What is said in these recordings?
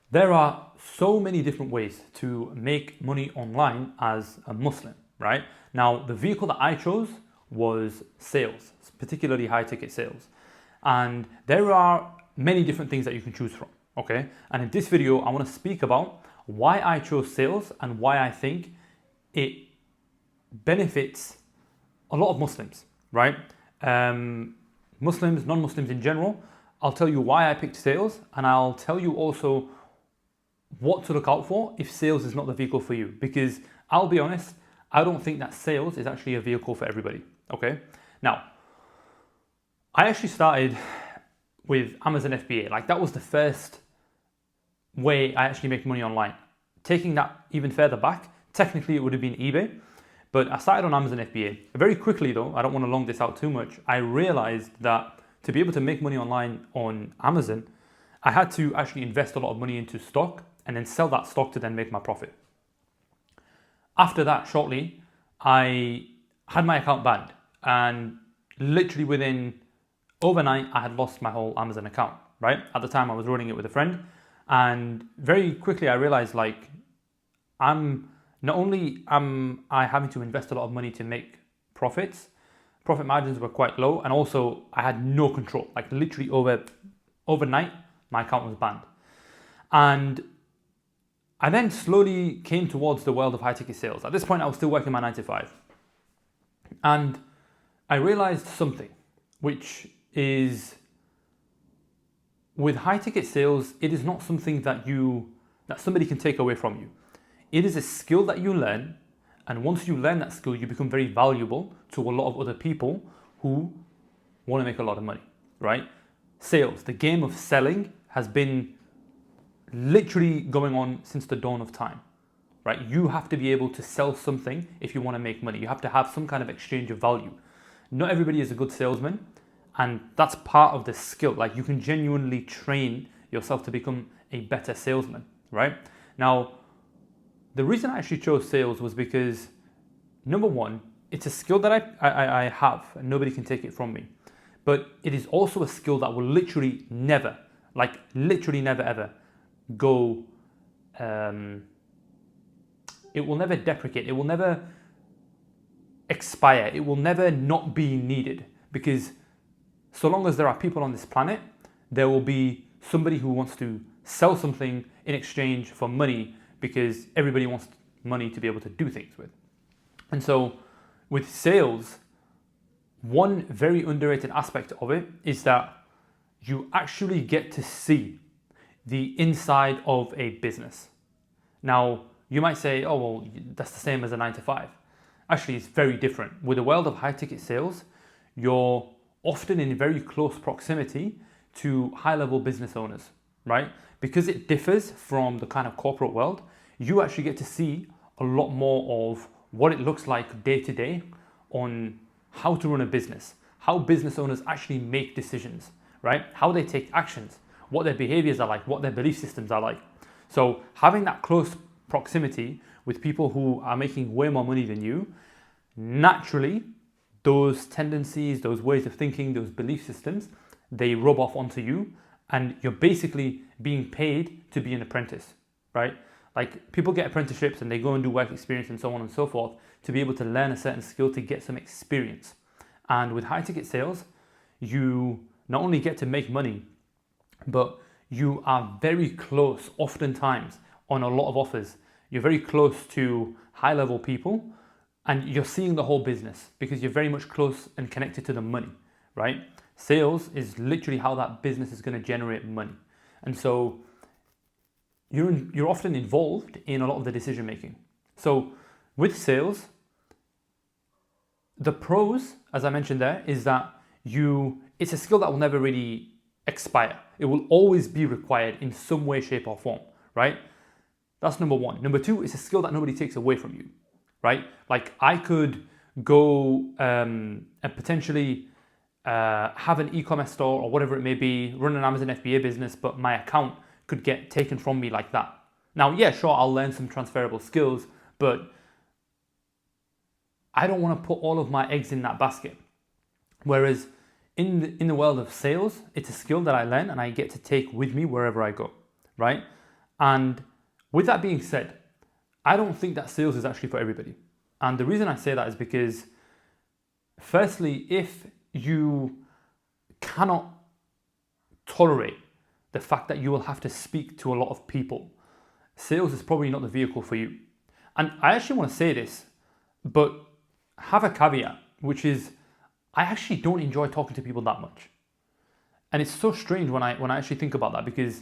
There are so many different ways to make money online as a Muslim, right? Now, the vehicle that I chose was sales, particularly high ticket sales. And there are many different things that you can choose from, okay? And in this video, I want to speak about why I chose sales and why I think it benefits a lot of Muslims, right? Muslims, non-Muslims in general. I'll tell you why I picked sales, and I'll tell you also what to look out for if sales is not the vehicle for you. Because I'll be honest, I don't think that sales is actually a vehicle for everybody, okay? Now, I actually started with Amazon FBA. Like, that was the first way I actually make money online. Taking that even further back, technically it would have been eBay, but I started on Amazon FBA. Very quickly though, I don't want to long this out too much, I realized that to be able to make money online on Amazon, I had to actually invest a lot of money into stock and then sell that stock to then make my profit. After that, shortly, I had my account banned, and literally within overnight, I had lost my whole Amazon account, right? At the time, I was running it with a friend, and very quickly I realized, like, not only am I having to invest a lot of money to make profits, profit margins were quite low, and also I had no control. Like, literally overnight, my account was banned. And I then slowly came towards the world of high ticket sales. At this point, I was still working my 9 to 5. And I realized something, which is with high ticket sales, it is not something that somebody can take away from you. It is a skill that you learn, and once you learn that skill, you become very valuable to a lot of other people who want to make a lot of money, right? Sales, the game of selling, has been literally going on since the dawn of time, right? You have to be able to sell something if you want to make money. You have to have some kind of exchange of value. Not everybody is a good salesman, and that's part of the skill. Like, you can genuinely train yourself to become a better salesman, right? Now, the reason I actually chose sales was because, number one, it's a skill that I have and nobody can take it from me. But it is also a skill that will literally never ever go, it will never deprecate, it will never expire, it will never not be needed, because so long as there are people on this planet, there will be somebody who wants to sell something in exchange for money, because everybody wants money to be able to do things with. And so with sales, one very underrated aspect of it is that you actually get to see the inside of a business. Now, you might say, oh, well, that's the same as a 9 to 5. Actually, it's very different. With the world of high ticket sales, you're often in very close proximity to high level business owners, right? Because it differs from the kind of corporate world, you actually get to see a lot more of what it looks like day to day on how to run a business, how business owners actually make decisions, right? How they take actions, what their behaviors are like, what their belief systems are like. So having that close proximity with people who are making way more money than you, naturally, those tendencies, those ways of thinking, those belief systems, they rub off onto you, and you're basically being paid to be an apprentice, right? Like, people get apprenticeships and they go and do work experience and so on and so forth to be able to learn a certain skill, to get some experience. And with high ticket sales, you not only get to make money, but you are very close, oftentimes, on a lot of offers. You're very close to high level people, and you're seeing the whole business because you're very much close and connected to the money, right? Sales is literally how that business is going to generate money. And so you're often involved in a lot of the decision making. So with sales, the pros, as I mentioned there, is that it's a skill that will never really expire. It will always be required in some way, shape, or form, right? That's number one. Number two, it's a skill that nobody takes away from you, right? Like, I could go and potentially have an e-commerce store or whatever it may be, run an Amazon FBA business, but my account could get taken from me like that. Now, yeah, sure, I'll learn some transferable skills, but I don't want to put all of my eggs in that basket. Whereas in the world of sales, it's a skill that I learn and I get to take with me wherever I go, right? And with that being said, I don't think that sales is actually for everybody. And the reason I say that is because, firstly, if you cannot tolerate the fact that you will have to speak to a lot of people, sales is probably not the vehicle for you. And I actually want to say this, but have a caveat, which is I actually don't enjoy talking to people that much. And it's so strange when I actually think about that, because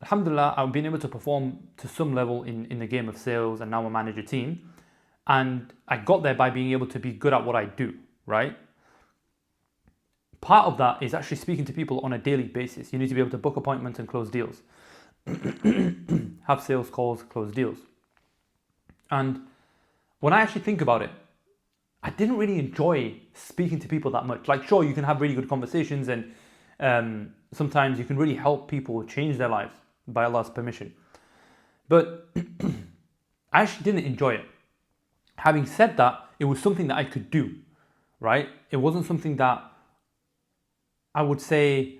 alhamdulillah, I've been able to perform to some level in the game of sales, and now I manage a team. And I got there by being able to be good at what I do, right? Part of that is actually speaking to people on a daily basis. You need to be able to book appointments and close deals. Have sales calls, close deals. And when I actually think about it, I didn't really enjoy speaking to people that much. Like, sure, you can have really good conversations, and sometimes you can really help people change their lives by Allah's permission. But I actually didn't enjoy it. Having said that, it was something that I could do, right? It wasn't something that I would say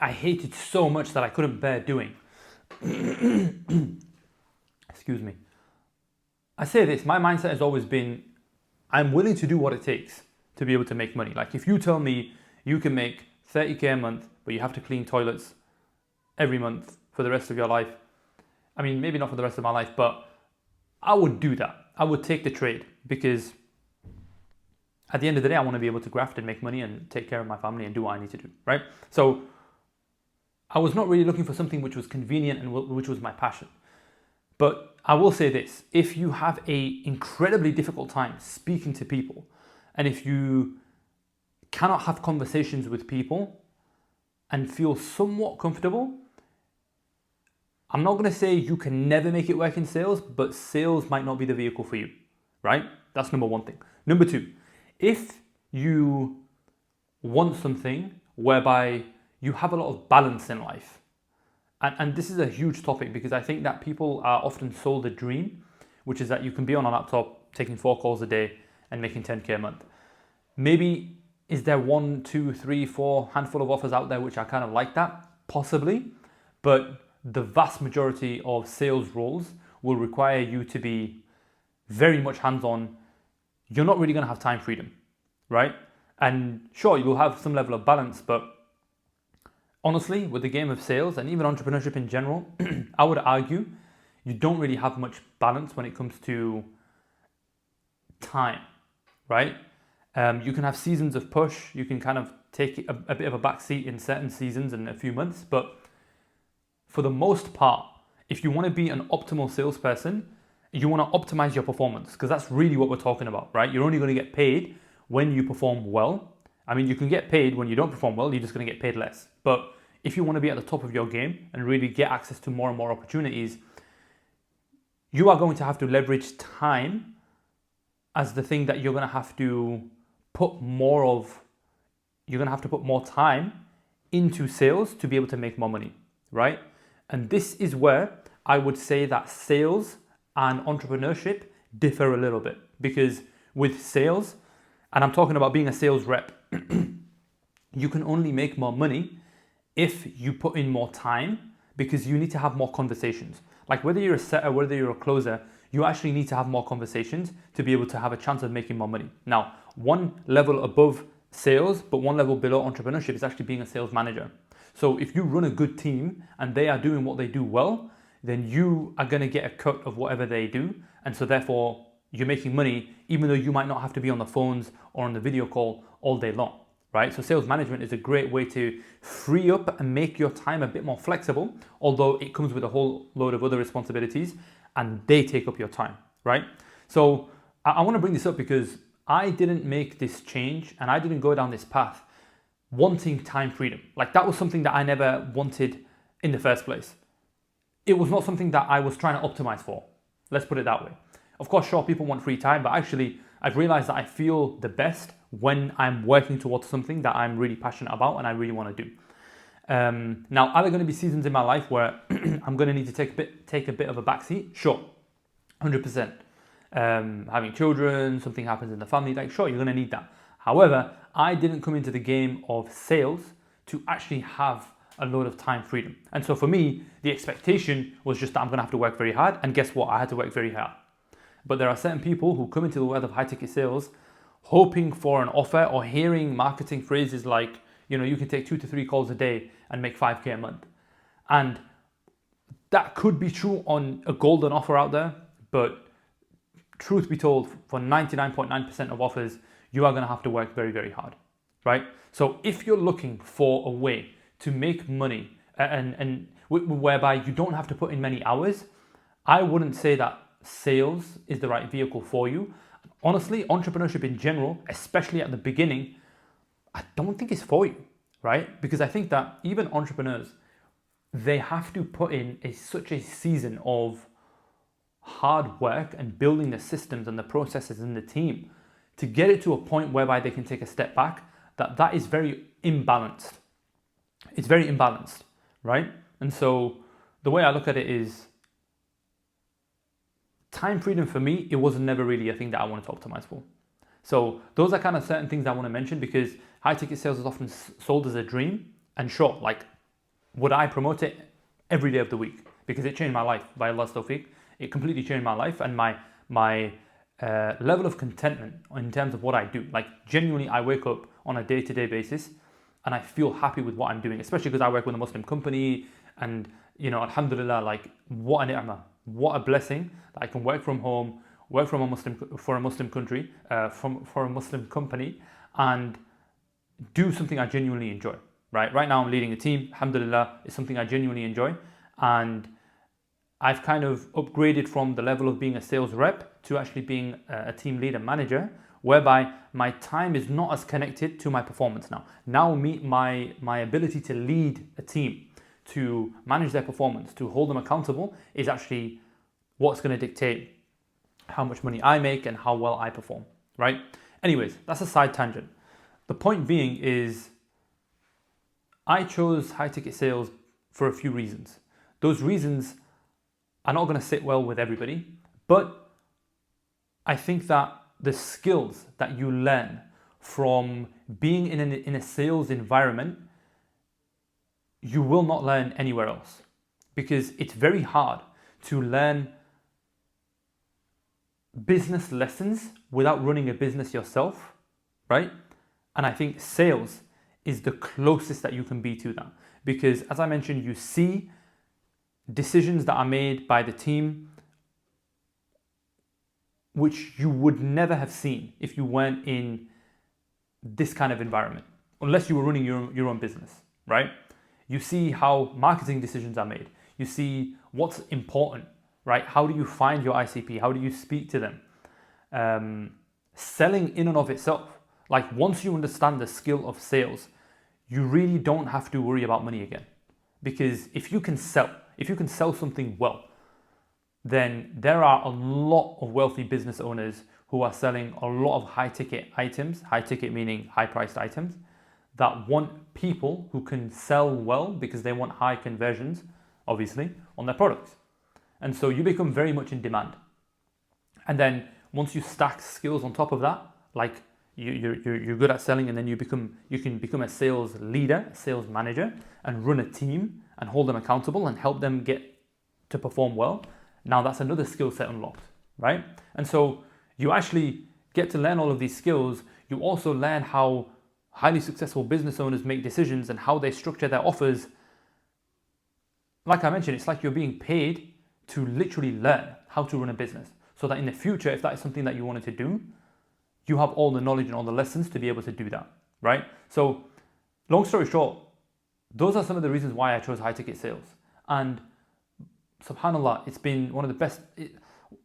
I hated so much that I couldn't bear doing. Excuse me. I say this, my mindset has always been, I'm willing to do what it takes to be able to make money. Like, if you tell me you can make 30k a month, but you have to clean toilets every month for the rest of your life, I mean, maybe not for the rest of my life, but I would do that. I would take the trade, because at the end of the day, I want to be able to graft and make money and take care of my family and do what I need to do, right? So I was not really looking for something which was convenient and which was my passion. But I will say this, if you have an incredibly difficult time speaking to people, and if you cannot have conversations with people and feel somewhat comfortable, I'm not going to say you can never make it work in sales, but sales might not be the vehicle for you, right? That's number one thing. Number two, if you want something whereby you have a lot of balance in life, and this is a huge topic, because I think that people are often sold a dream, which is that you can be on a laptop taking 4 calls a day and making 10k a month. Maybe is there 1, 2, 3, 4 handful of offers out there which are kind of like that? Possibly, but the vast majority of sales roles will require you to be very much hands-on. You're not really going to have time freedom, right? And sure, you'll have some level of balance, but honestly, with the game of sales and even entrepreneurship in general, I would argue you don't really have much balance when it comes to time, right? You can have seasons of push. You can kind of take a bit of a backseat in certain seasons and a few months, but for the most part, if you want to be an optimal salesperson, you want to optimize your performance, because that's really what we're talking about, right? You're only going to get paid when you perform well. I mean, you can get paid when you don't perform well, you're just going to get paid less. But if you want to be at the top of your game and really get access to more and more opportunities, you are going to have to leverage time as the thing that you're going to have to put more of. You're going to have to put more time into sales to be able to make more money, right? And this is where I would say that sales and entrepreneurship differ a little bit, because with sales, and I'm talking about being a sales rep, you can only make more money if you put in more time, because you need to have more conversations. Like, whether you're a setter, whether you're a closer, you actually need to have more conversations to be able to have a chance of making more money. Now, one level above sales, but one level below entrepreneurship is actually being a sales manager. So if you run a good team and they are doing what they do well, then you are going to get a cut of whatever they do. And so therefore, you're making money, even though you might not have to be on the phones or on the video call all day long, right? So sales management is a great way to free up and make your time a bit more flexible, although it comes with a whole load of other responsibilities and they take up your time, right? So I want to bring this up because I didn't make this change and I didn't go down this path wanting time freedom. Like, that was something that I never wanted in the first place. It was not something that I was trying to optimize for. Let's put it that way. Of course, sure, people want free time, but actually I've realized that I feel the best when I'm working towards something that I'm really passionate about and I really want to do. Now, are there going to be seasons in my life where I'm going to need to take a bit of a backseat? Sure, 100%. Having children, something happens in the family, like, sure, you're going to need that. However, I didn't come into the game of sales to actually have a load of time freedom. And so for me, the expectation was just that I'm going to have to work very hard. And guess what? I had to work very hard. But there are certain people who come into the world of high ticket sales hoping for an offer or hearing marketing phrases like, you can take 2 to 3 calls a day and make 5K a month. And that could be true on a golden offer out there, but truth be told, for 99.9% of offers, you are going to have to work very, very hard, right? So if you're looking for a way to make money and whereby you don't have to put in many hours, I wouldn't say that sales is the right vehicle for you. Honestly, entrepreneurship in general, especially at the beginning, I don't think it's for you, right? Because I think that even entrepreneurs, they have to put in such a season of hard work and building the systems and the processes in the team to get it to a point whereby they can take a step back, that is very imbalanced. It's very imbalanced, right? And so the way I look at it is time freedom for me, it was never really a thing that I wanted to optimize for. So those are kind of certain things I want to mention because high ticket sales is often sold as a dream. And sure, like, would I promote it every day of the week? Because it changed my life, by Allah's tawfiq. It completely changed my life and my level of contentment in terms of what I do. Like, genuinely, I wake up on a day-to-day basis and I feel happy with what I'm doing, especially because I work with a Muslim company and, alhamdulillah, like, what a ni'mah, what a blessing that I can work from home, work for a Muslim country, for a Muslim company, and do something I genuinely enjoy. Right now I'm leading a team. Alhamdulillah, it's something I genuinely enjoy, and I've kind of upgraded from the level of being a sales rep to actually being a team leader manager, whereby my time is not as connected to my performance now. Now my ability to lead a team, to manage their performance, to hold them accountable is actually what's going to dictate how much money I make and how well I perform, right? Anyways, that's a side tangent. The point being is I chose high ticket sales for a few reasons. Those reasons are not going to sit well with everybody, but I think that the skills that you learn from being in a sales environment, you will not learn anywhere else, because it's very hard to learn business lessons without running a business yourself, right? And I think sales is the closest that you can be to that, because as I mentioned, you see decisions that are made by the team which you would never have seen if you weren't in this kind of environment, unless you were running your own business, right? You see how marketing decisions are made. You see what's important, right? How do you find your ICP? How do you speak to them? Selling in and of itself, like, once you understand the skill of sales, you really don't have to worry about money again. Because if you can sell something well, then there are a lot of wealthy business owners who are selling a lot of high ticket items, high ticket meaning high priced items, that want people who can sell well because they want high conversions, obviously, on their products. And so you become very much in demand. And then once you stack skills on top of that, like you're good at selling, and then you can become a sales leader, a sales manager, and run a team and hold them accountable and help them get to perform well. Now that's another skill set unlocked, right? And so you actually get to learn all of these skills. You also learn how highly successful business owners make decisions and how they structure their offers. Like I mentioned, it's like you're being paid to literally learn how to run a business, so that in the future, if that is something that you wanted to do, you have all the knowledge and all the lessons to be able to do that, right? So long story short, those are some of the reasons why I chose high ticket sales. And subhanAllah, it's been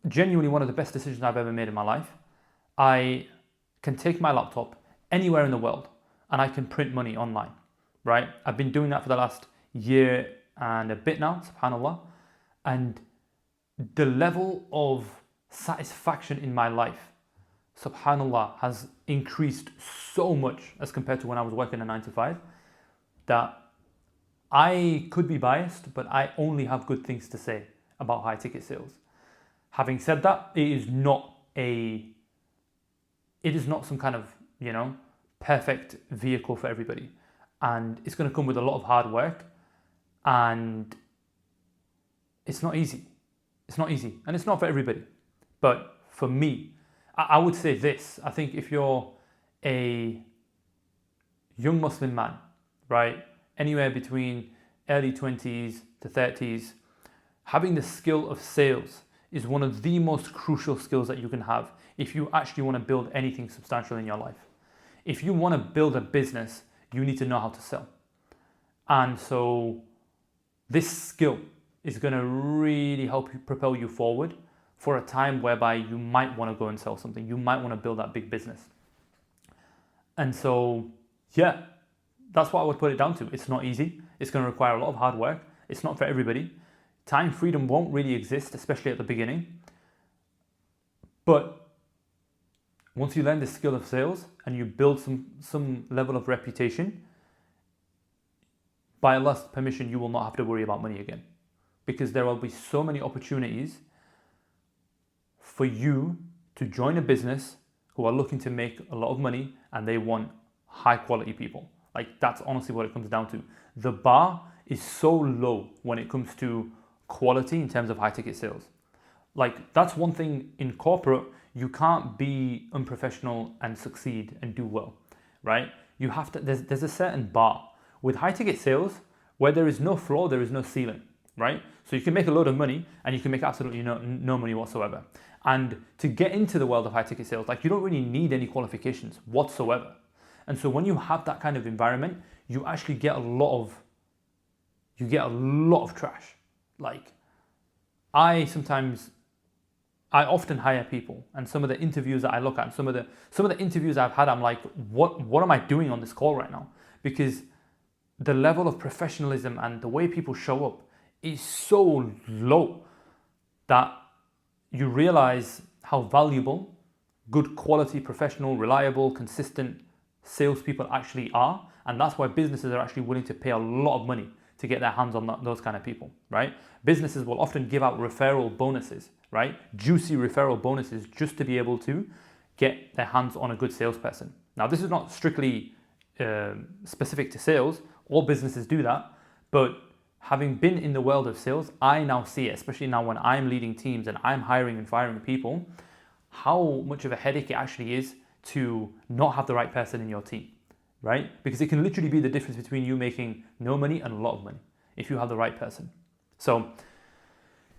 genuinely one of the best decisions I've ever made in my life. I can take my laptop anywhere in the world and I can print money online, right? I've been doing that for the last year and a bit now, subhanAllah. And the level of satisfaction in my life, subhanAllah, has increased so much as compared to when I was working a 9 to 5, that I could be biased, but I only have good things to say about high ticket sales. Having said that, it is not some kind of, perfect vehicle for everybody. And it's going to come with a lot of hard work. And it's not easy. It's not easy. And it's not for everybody. But for me, I would say this. I think if you're a young Muslim man, right, anywhere between early 20s to 30s, having the skill of sales is one of the most crucial skills that you can have if you actually want to build anything substantial in your life. If you want to build a business, you need to know how to sell. And so this skill is going to really help you propel you forward for a time whereby you might want to go and sell something. You might want to build that big business. And so, yeah, that's what I would put it down to. It's not easy. It's going to require a lot of hard work. It's not for everybody. Time freedom won't really exist, especially at the beginning. But once you learn the skill of sales and you build some level of reputation, by Allah's permission, you will not have to worry about money again. Because there will be so many opportunities for you to join a business who are looking to make a lot of money and they want high quality people. Like, that's honestly what it comes down to. The bar is so low when it comes to quality in terms of high ticket sales. Like, that's one thing in corporate, you can't be unprofessional and succeed and do well, right? You have to, there's a certain bar. With high ticket sales, where there is no floor, there is no ceiling, right? So you can make a load of money and you can make absolutely no money whatsoever. And to get into the world of high ticket sales, like, you don't really need any qualifications whatsoever. And so when you have that kind of environment, you actually get a lot of trash. Like, I often hire people, and some of the interviews that I look at, and some of the interviews I've had, I'm like, what am I doing on this call right now? Because the level of professionalism and the way people show up is so low that you realize how valuable good quality, professional, reliable, consistent salespeople actually are. And that's why businesses are actually willing to pay a lot of money to get their hands on those kind of people, right? Businesses will often give out referral bonuses, right? Juicy referral bonuses just to be able to get their hands on a good salesperson. Now, this is not strictly specific to sales. All businesses do that, but having been in the world of sales, I now see it, especially now when I'm leading teams and I'm hiring and firing people, how much of a headache it actually is to not have the right person in your team, right? Because it can literally be the difference between you making no money and a lot of money if you have the right person. So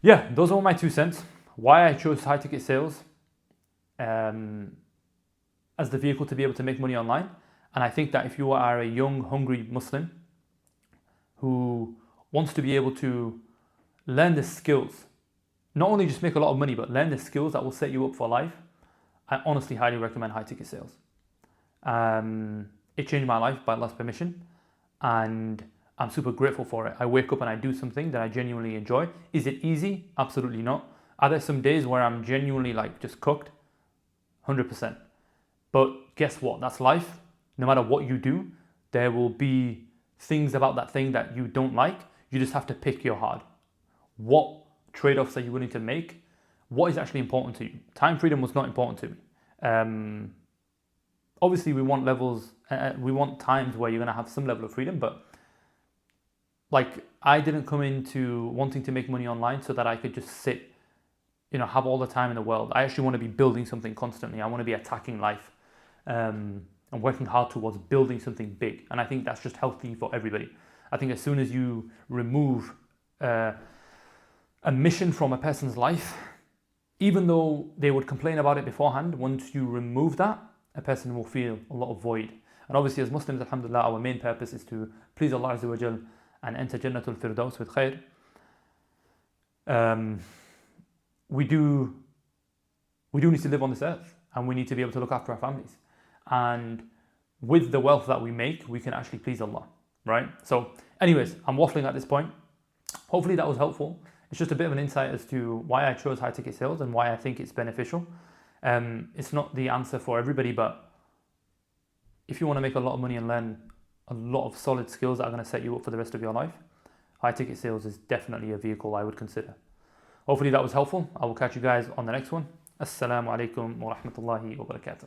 yeah, those are my 2 cents. Why I chose high ticket sales as the vehicle to be able to make money online. And I think that if you are a young, hungry Muslim who wants to be able to learn the skills, not only just make a lot of money, but learn the skills that will set you up for life, I honestly highly recommend high ticket sales. It changed my life by Allah's permission, and I'm super grateful for it. I wake up and I do something that I genuinely enjoy. Is it easy? Absolutely not. Are there some days where I'm genuinely like just cooked? 100%. But guess what? That's life. No matter what you do, there will be things about that thing that you don't like. You just have to pick your hard. What trade-offs are you willing to make? What is actually important to you? Time freedom was not important to me. Obviously, we want levels, we want times where you're going to have some level of freedom, but like, I didn't come into wanting to make money online so that I could just sit, have all the time in the world. I actually want to be building something constantly. I want to be attacking life and working hard towards building something big. And I think that's just healthy for everybody. I think as soon as you remove a mission from a person's life, even though they would complain about it beforehand, once you remove that, a person will feel a lot of void. And obviously, as Muslims, alhamdulillah, our main purpose is to please Allah Azza wa Jal and enter Jannatul Firdaus with khair. We do need to live on this earth, and we need to be able to look after our families. And with the wealth that we make, we can actually please Allah, right? So anyways, I'm waffling at this point. Hopefully that was helpful. It's just a bit of an insight as to why I chose high ticket sales and why I think it's beneficial. It's not the answer for everybody, but if you want to make a lot of money and learn a lot of solid skills that are going to set you up for the rest of your life, high ticket sales is definitely a vehicle I would consider. Hopefully that was helpful. I will catch you guys on the next one. Assalamu alaikum wa rahmatullahi wa barakatuh.